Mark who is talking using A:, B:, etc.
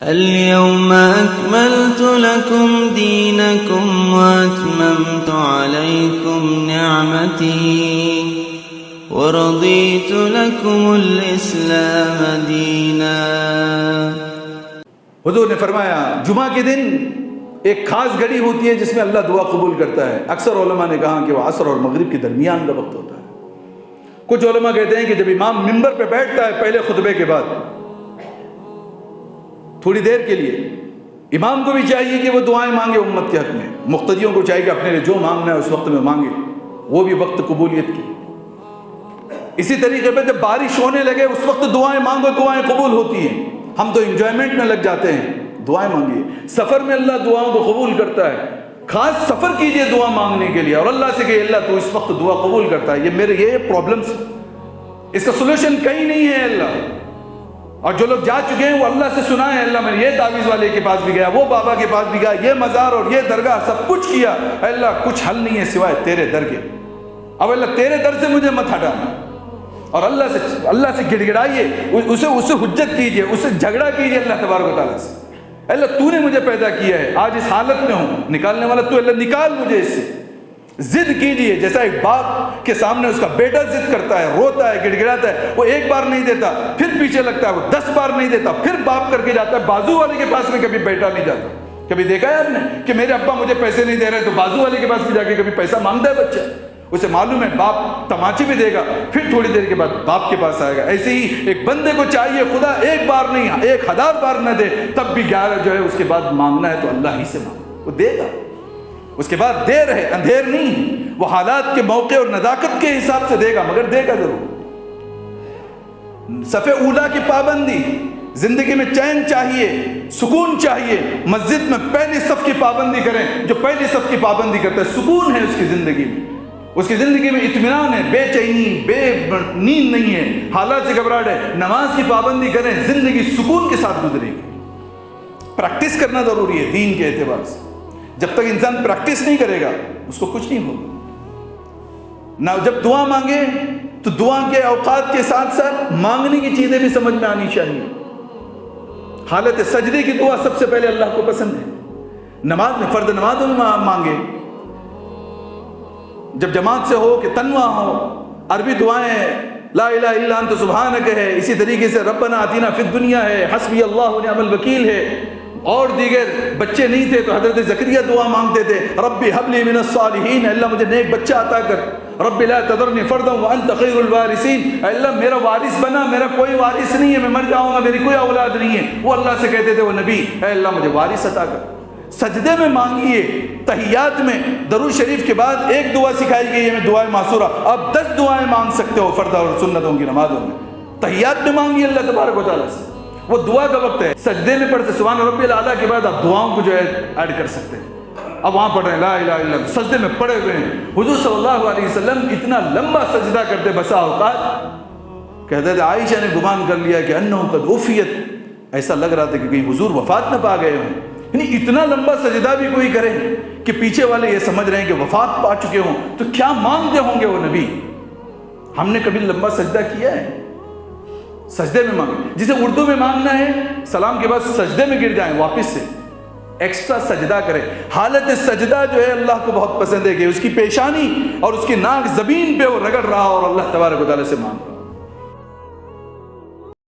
A: اليوم أكملت لكم دينكم وأتممت عليكم نعمتي ورضيت لكم الإسلام دينا۔
B: حضور نے فرمایا جمعہ کے دن ایک خاص گھڑی ہوتی ہے جس میں اللہ دعا قبول کرتا ہے۔ اکثر علماء نے کہا کہ وہ عصر اور مغرب کے درمیان کا وقت ہوتا ہے۔ کچھ علماء کہتے ہیں کہ جب امام منبر پہ بیٹھتا ہے پہلے خطبے کے بعد تھوڑی دیر کے لیے، امام کو بھی چاہیے کہ وہ دعائیں مانگے امت کے حق میں، مقتدیوں کو چاہیے کہ اپنے لیے جو مانگنا ہے اس وقت میں مانگے، وہ بھی وقت قبولیت کی۔ اسی طریقے پہ جب بارش ہونے لگے اس وقت دعائیں مانگو، دعائیں قبول ہوتی ہیں۔ ہم تو انجوائمنٹ میں لگ جاتے ہیں، دعائیں مانگیے۔ سفر میں اللہ دعاؤں کو قبول کرتا ہے، خاص سفر کیجئے دعا مانگنے کے لیے اور اللہ سے کہ اللہ تو اس وقت دعا قبول کرتا ہے، یہ میرے یہ پرابلمز، اس کا سولوشن کہیں نہیں ہے اللہ۔ اور جو لوگ جا چکے ہیں وہ اللہ سے سنائیں، اللہ میں یہ تعویذ والے کے پاس بھی گیا، وہ بابا کے پاس بھی گیا، یہ مزار اور یہ درگاہ سب کچھ کیا، اللہ کچھ حل نہیں ہے سوائے تیرے در کے۔ اب اللہ تیرے در سے مجھے مت ہٹانا، اور اللہ سے گڑ گڑائیے، اسے حجت کیجئے، اسے جھگڑا کیجئے اللہ تبارک و تعالیٰ سے۔ اللہ تو نے مجھے پیدا کیا ہے، آج اس حالت میں ہوں، نکالنے والا تو، اللہ نکال مجھے اس سے۔ ضد کیجئے، جیسا ایک باپ کے سامنے اس کا بیٹا ضد کرتا ہے، روتا ہے، گڑ گڑاتا ہے، وہ ایک بار نہیں دیتا پھر پیچھے لگتا ہے، وہ 10 بار نہیں دیتا پھر باپ کر کے جاتا ہے۔ بازو والے کے پاس میں کبھی بیٹا نہیں جاتا۔ کبھی دیکھا ہے آپ نے کہ میرے ابا مجھے پیسے نہیں دے رہے تو بازو والے کے پاس بھی جا کے کبھی پیسہ مانگتا ہے بچہ؟ اسے معلوم ہے باپ تماچے بھی دے گا، پھر تھوڑی دیر کے بعد باپ کے پاس آئے گا۔ ایسے ہی ایک بندے کو چاہیے خدا ایک بار نہیں 1000 بار نہ دے تب بھی 11 جو ہے اس کے بعد مانگنا ہے تو اللہ ہی سے مانگو، وہ دے گا۔ اس کے بعد دیر ہے، اندھیر نہیں، وہ حالات کے موقع اور نزاکت کے حساب سے دے گا، مگر دے گا ضرور۔ صف اولا کی پابندی، زندگی میں چین چاہیے، سکون چاہیے، مسجد میں پہلی صف کی پابندی کریں۔ جو پہلی صف کی پابندی کرتا ہے سکون ہے اس کی زندگی میں، اس کی زندگی میں اطمینان ہے، بے چینی، بے نیند نہیں ہے، حالات سے گھبراہٹ ہے۔ نماز کی پابندی کریں، زندگی سکون کے ساتھ گزرے گی۔ پریکٹس کرنا ضروری ہے دین کے اعتبار سے۔ جب تک انسان پریکٹس نہیں کرے گا اس کو کچھ نہیں ہوگا نہ۔ جب دعا مانگے تو دعا کے اوقات کے ساتھ ساتھ مانگنے کی چیزیں بھی سمجھ میں آنی چاہیے۔ حالت سجدے کی دعا سب سے پہلے اللہ کو پسند ہے۔ نماز میں، فرض نمازوں میں مانگے، جب جماعت سے ہو کہ تنوع ہو، عربی دعائیں لا الہ الا انت سبحانک ہے، اسی طریقے سے ربنا آتینا فی الدنیا ہے، حسبی اللہ ونعم الوکیل ہے، اور دیگر۔ بچے نہیں تھے تو حضرت زکریا دعا مانگتے تھے، رب ہب لی من الصالحین، اللہ مجھے نیک بچہ عطا کر، رب لا تذرنی فردا وانت خیر الوارثین، اللہ میرا وارث بنا، میرا کوئی وارث نہیں ہے، میں مر جاؤں گا میری کوئی اولاد نہیں ہے۔ وہ اللہ سے کہتے تھے، وہ نبی، اے اللہ مجھے وارث عطا کر۔ سجدے میں مانگیے، تحیات میں درود شریف کے بعد ایک دعا سکھائی گئی ہے، میں دعائیں معصورہ، اب 10 دعائیں مانگ سکتے ہو فرض اور سنتوں کی نمازوں میں۔ تحیات میں مانگیے اللہ تبارک و تعالیٰ سے، وہ دعا کا وقت ہے۔ سجدے میں پڑھتے سبحان ربی الاعلیٰ کے بعد آپ دعاؤں کو جو ہے ایڈ کر سکتے ہیں۔ اب وہاں پڑھ رہے ہیں لا الہ الا اللہ، سجدے میں پڑے ہوئے ہیں۔ حضور صلی اللہ علیہ وسلم اتنا لمبا سجدہ کرتے، بسا اوقات کہتے تھے عائشہ نے گمان کر لیا کہ انہ قد عفیت، ایسا لگ رہا تھا کہ کہیں حضور وفات نہ پا گئے ہوں۔ یعنی اتنا لمبا سجدہ بھی کوئی کرے کہ پیچھے والے یہ سمجھ رہے ہیں کہ وفات پا چکے ہوں، تو کیا مانگتے ہوں گے وہ نبی؟ ہم نے کبھی لمبا سجدہ کیا ہے؟ سجدے میں مانگیں، جسے اردو میں مانگنا ہے سلام کے بعد سجدے میں گر جائیں، واپس سے ایکسٹرا سجدہ کریں۔ حالت سجدہ جو ہے اللہ کو بہت پسند ہے کہ اس کی پیشانی اور اس کی ناک زمین پہ وہ رگڑ رہا اور اللہ تبارک و تعالیٰ سے مانگ